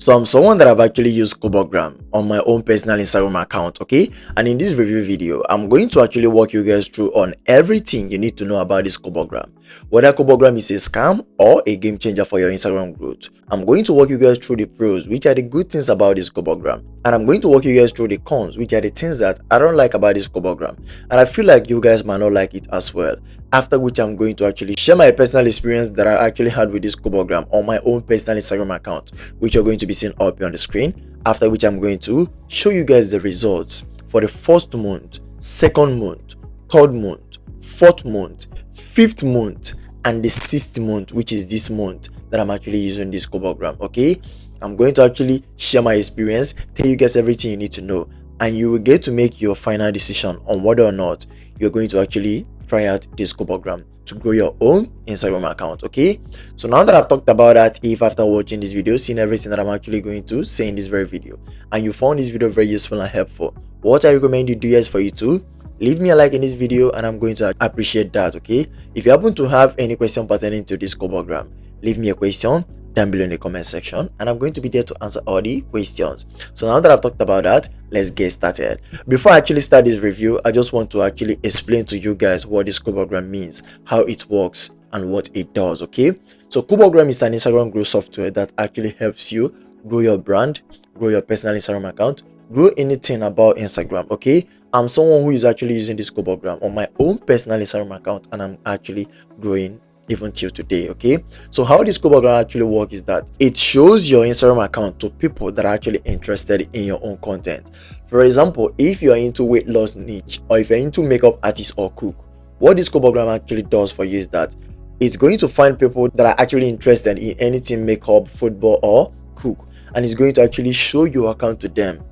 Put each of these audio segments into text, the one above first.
So I'm someone that I've actually used Kubogram on my own personal Instagram account, okay? And in this review video, I'm going to actually walk you guys through on everything you need to know about this Kubogram. Whether Kubogram is a scam or a game changer for your Instagram growth. I'm going to walk you guys through the pros, which are the good things about this Kubogram. And I'm going to walk you guys through the cons, which are the things that I don't like about this Kubogram. And I feel like you guys might not like it as well. After which I'm going to actually share my personal experience that I actually had with this Kubogram on my own personal Instagram account, which you're going to be seeing up here on the screen. After which I'm going to show you guys the results for the first month, second month, third month, fourth month, fifth month, and the sixth month, which is this month that I'm actually using this Kubogram. Okay, I'm going to actually share my experience, tell you guys everything you need to know, and you will get to make your final decision on whether or not you're going to actually try out this Kubogram to grow your own Instagram account. Okay, so now that I've talked about that, if after watching this video, seeing everything that I'm actually going to say in this very video, and you found this video very useful and helpful, what I recommend you do is for you to leave me a like in this video, and I'm going to appreciate that. Okay, if you happen to have any question pertaining to this Kubogram, leave me a question down below in the comment section, and I'm going to be there to answer all the questions. So now that I've talked about that, let's get started. Before I actually start this review, I just want to actually explain to you guys what this Kubogram means, how it works, and what it does. Okay, so Kubogram is an Instagram growth software that actually helps you grow your brand, grow your personal Instagram account, grow anything about Instagram. Okay, I'm someone who is actually using this Kubogram on my own personal Instagram account, and I'm actually growing even till today. Okay, so how this Kubogram actually works is that it shows your Instagram account to people that are actually interested in your own content. For example, if you are into weight loss niche, or if you're into makeup artist or cook, what this Kubogram actually does for you is that it's going to find people that are actually interested in anything makeup, football, or cook, and it's going to actually show your account to them,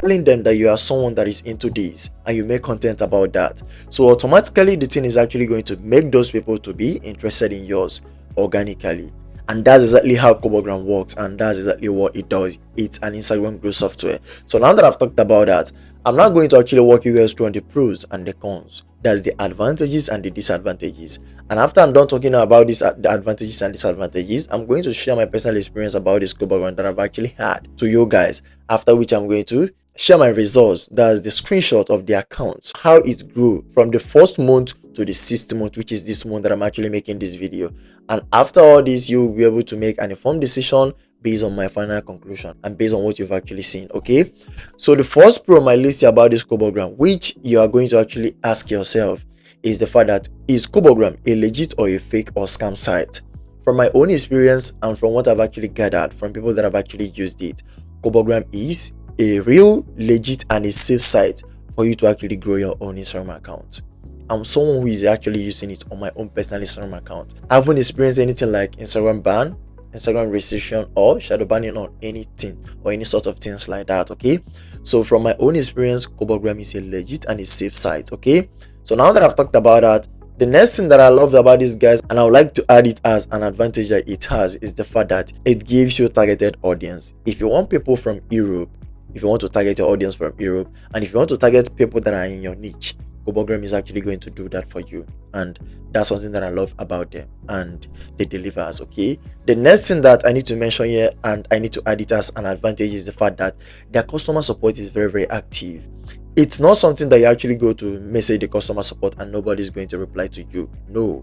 telling them that you are someone that is into this and you make content about that. So automatically the thing is actually going to make those people to be interested in yours organically. And that's exactly how Kubogram works, and that's exactly what it does. It's an Instagram growth software. So now that I've talked about that, I'm not going to actually walk you guys through on the pros and the cons. That's the advantages and the disadvantages. And after I'm done talking about the advantages and disadvantages, I'm going to share my personal experience about this Kubogram that I've actually had to you guys. After which I'm going to share my results. That's the screenshot of the account, how it grew from the first month to the sixth month, which is this month that I'm actually making this video. And after all this, you'll be able to make an informed decision based on my final conclusion and based on what you've actually seen. Okay, so the first pro on my list about this Kubogram, which you are going to actually ask yourself, is the fact that is Kubogram a legit or a fake or scam site? From my own experience and from what I've actually gathered from people that have actually used it, Kubogram is a real, legit, and a safe site for you to actually grow your own Instagram account. I'm someone who is actually using it on my own personal Instagram account. I haven't experienced anything like Instagram ban, Instagram restriction, or shadow banning on anything or any sort of things like that. Okay, so from my own experience, Kubogram is a legit and a safe site. Okay, so now that I've talked about that, the next thing that I love about these guys, and I would like to add it as an advantage that it has, is the fact that it gives you targeted audience. If you want people from Europe, if you want to target your audience from Europe, and if you want to target people that are in your niche, Kubogram is actually going to do that for you. And that's something that I love about them, and they deliver us. Okay, the next thing that I need to mention here, and I need to add it as an advantage, is the fact that their customer support is very, very active. It's not something that you actually go to message the customer support and nobody's going to reply to you. No,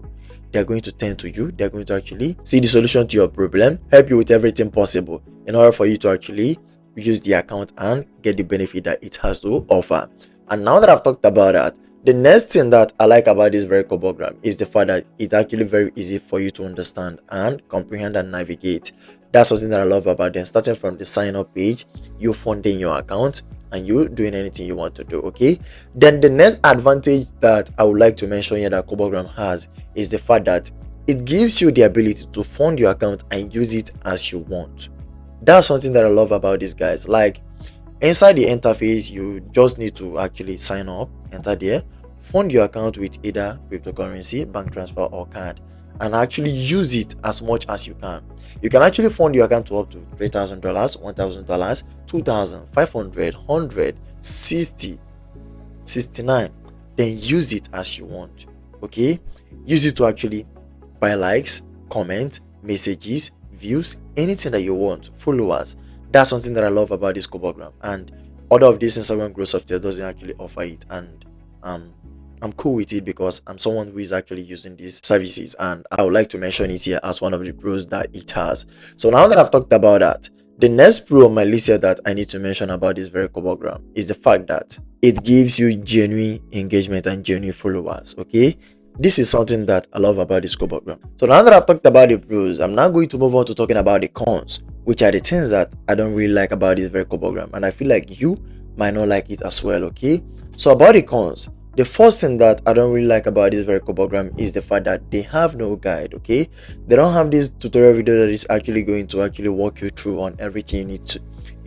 they're going to tend to you. They're going to actually see the solution to your problem, help you with everything possible in order for you to actually use the account and get the benefit that it has to offer. And now that I've talked about that, the next thing that I like about this very Kubogram is the fact that it's actually very easy for you to understand and comprehend and navigate. That's something that I love about them. Starting from the sign up page, you funding your account, and you doing anything you want to do. Okay, then the next advantage that I would like to mention here that Kubogram has is the fact that it gives you the ability to fund your account and use it as you want. That's something that I love about these guys. Like, inside the interface, you just need to actually sign up, enter there, fund your account with either cryptocurrency, bank transfer, or card, and actually use it as much as you can. You can actually fund your account to up to $3,000, $1,000, $2,000, $500, $100, $60, $69. Then use it as you want. Okay, use it to actually buy likes, comment, messages, views, anything that you want, followers. That's something that I love about this Kubogram, and other of this Instagram growth software doesn't actually offer it. And I'm cool with it because I'm someone who is actually using these services, and I would like to mention it here as one of the pros that it has. So now that I've talked about that, the next pro on my list here that I need to mention about this very Kubogram is the fact that it gives you genuine engagement and genuine followers. Okay, this is something that I love about this Kubogram. So now that I've talked about the pros, I'm now going to move on to talking about the cons, which are the things that I don't really like about this very Kubogram, and I feel like you might not like it as well. Okay, so about the cons, the first thing that I don't really like about this very Kubogram is the fact that they have no guide. Okay, they don't have this tutorial video that is actually going to actually walk you through on everything you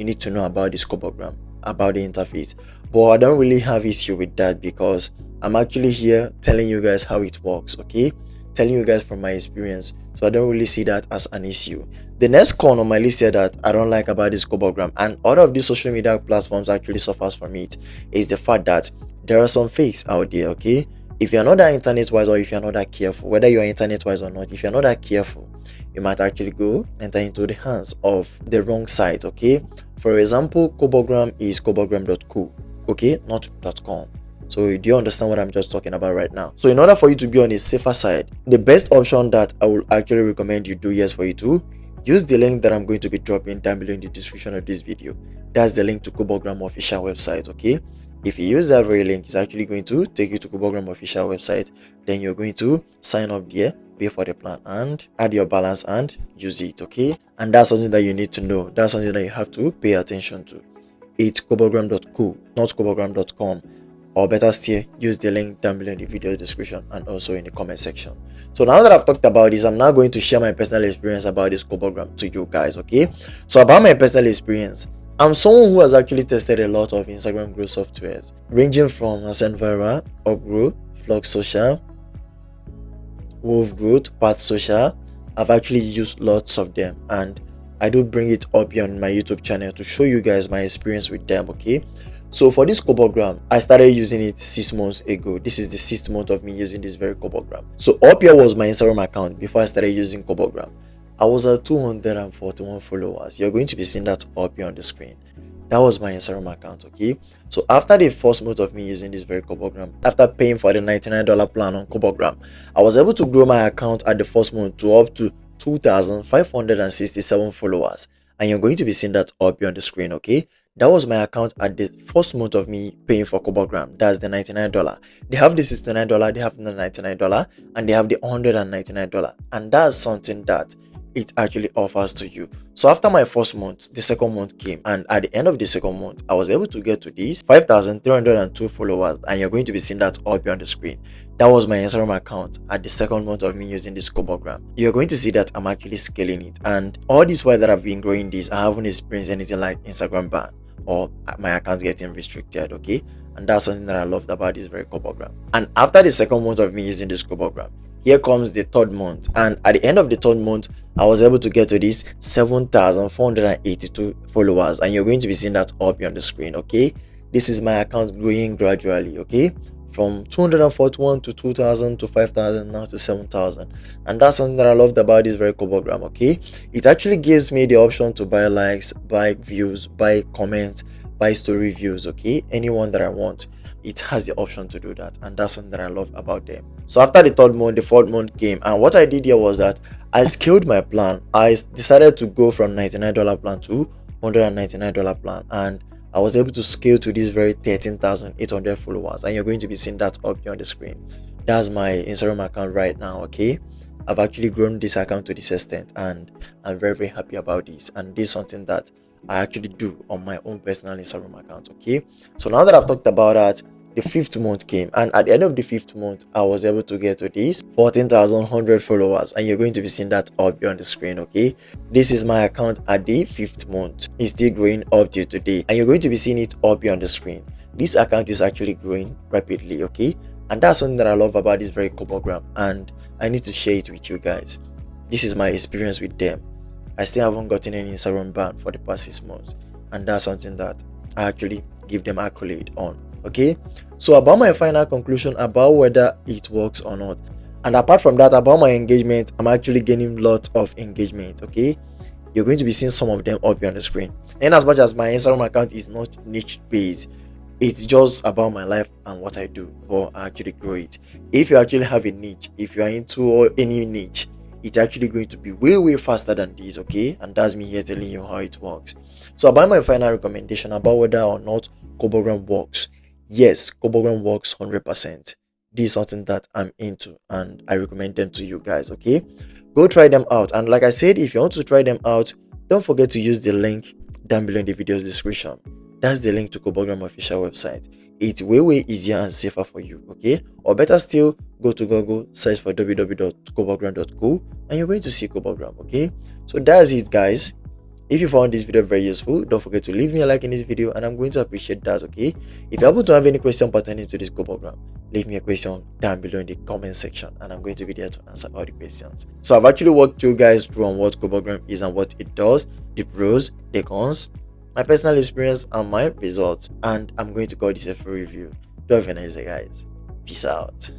need to know about this Kubogram, about the interface. But I don't really have issue with that because I'm actually here telling you guys how it works. Okay, telling you guys from my experience, so I don't really see that as an issue. The next con on my list here that I don't like about this Kubogram, and all of these social media platforms actually suffers from it, is the fact that there are some fakes out there. Okay, if you're not that internet wise, or if you're not that careful, whether you're internet wise or not, if you're not that careful, you might actually go enter into the hands of the wrong site. Okay, for example, Kubogram is kubogram.ku, okay, not .com. So do you understand what I'm just talking about right now? So in order for you to be on a safer side, the best option that I will actually recommend you do is for you to use the link that I'm going to be dropping down below in the description of this video. That's the link to Kubogram official website. Okay, if you use that very link, it's actually going to take you to Kubogram official website. Then you're going to sign up there, pay for the plan, and add your balance and use it. Okay, and that's something that you need to know. That's something that you have to pay attention to. It's kubogram.co, not kubogram.com. Or better still, use the link down below in the video description and also in the comment section. So now that I've talked about this, I'm now going to share my personal experience about this Kubogram to you guys. Okay, so about my personal experience, I'm someone who has actually tested a lot of Instagram growth softwares, ranging from Ascend Viral, Upgrow, Flux Social, Wolf Growth, Path Social. I've actually used lots of them, and I do bring it up here on my YouTube channel to show you guys my experience with them. Okay, so for this Kubogram, I started using it 6 months ago. This is the 6th month of me using this very Kubogram. So up here was my Instagram account before I started using Kubogram. I was at 241 followers. You're going to be seeing that up here on the screen. That was my Instagram account. Okay, so after the first month of me using this very Kubogram, after paying for the $99 plan on Kubogram, I was able to grow my account at the first month to up to 2,567 followers, and you're going to be seeing that up here on the screen. Okay, that was my account at the first month of me paying for Kubogram. That's the $99. They have the $69, they have the $99, and they have the $199, and that's something that it actually offers to you. So after my first month, the second month came, and at the end of the second month, I was able to get to these 5,302 followers, and you're going to be seeing that up here on the screen. That was my Instagram account at the second month of me using this Kubogram. You're going to see that I'm actually scaling it, and all this while that I've been growing this, I haven't experienced anything like Instagram ban or my account getting restricted. Okay, and that's something that I loved about this very Kubogram. And after the second month of me using this Kubogram, here comes the third month, and at the end of the third month, I was able to get to this 7,482 followers, and you're going to be seeing that up here on the screen. Okay, this is my account growing gradually. Okay, from 241 to 2,000 to 5,000, now to 7,000, and that's something that I loved about this very Kubogram. Okay, it actually gives me the option to buy likes, buy views, buy comments, buy story views. Okay, anyone that I want, it has the option to do that, and that's something that I love about them. So after the third month, the fourth month came, and what I did here was that I scaled my plan. I decided to go from $99 plan to $199 plan, and I was able to scale to this very 13,800 followers, and you're going to be seeing that up here on the screen. That's my Instagram account right now. Okay, I've actually grown this account to this extent, and I'm very happy about this, and this is something that I actually do on my own personal Instagram account. Okay, so now that I've talked about that, the 5th month came, and at the end of the 5th month, I was able to get to this 14,100 followers, and you're going to be seeing that up here on the screen. Okay, this is my account at the 5th month. It's still growing up till today, and you're going to be seeing it up here on the screen. This account is actually growing rapidly. Okay, and that's something that I love about this very Kubogram, and I need to share it with you guys. This is my experience with them. I still haven't gotten any Instagram ban for the past 6 months, and that's something that I actually give them accolade on. Okay, so about my final conclusion about whether it works or not, and apart from that, about my engagement, I'm actually gaining lots of engagement. Okay, you're going to be seeing some of them up here on the screen. And as much as my Instagram account is not niche based, it's just about my life and what I do, but I actually grow it. If you actually have a niche, if you are into any niche, it's actually going to be way faster than this, okay? And that's me here telling you how it works. So about my final recommendation about whether or not Kubogram works. Yes, Kubogram works 100%. This is something that I'm into and I recommend them to you guys, okay? Go try them out. And like I said, if you want to try them out, don't forget to use the link down below in the video's description. That's the link to Kubogram official website. It's way easier and safer for you, okay? Or better still, go to Google, search for www.kubogram.co and you're going to see Kubogram, okay? So that's it, guys. If you found this video very useful, don't forget to leave me a like in this video and I'm going to appreciate that, okay? If you happen to have any question pertaining to this Kubogram, leave me a question down below in the comment section and I'm going to be there to answer all the questions. So I've actually walked you guys through on what Kubogram is and what it does, the pros, the cons, my personal experience and my results, and I'm going to call this a full review. Do have a nice day, guys. Peace out.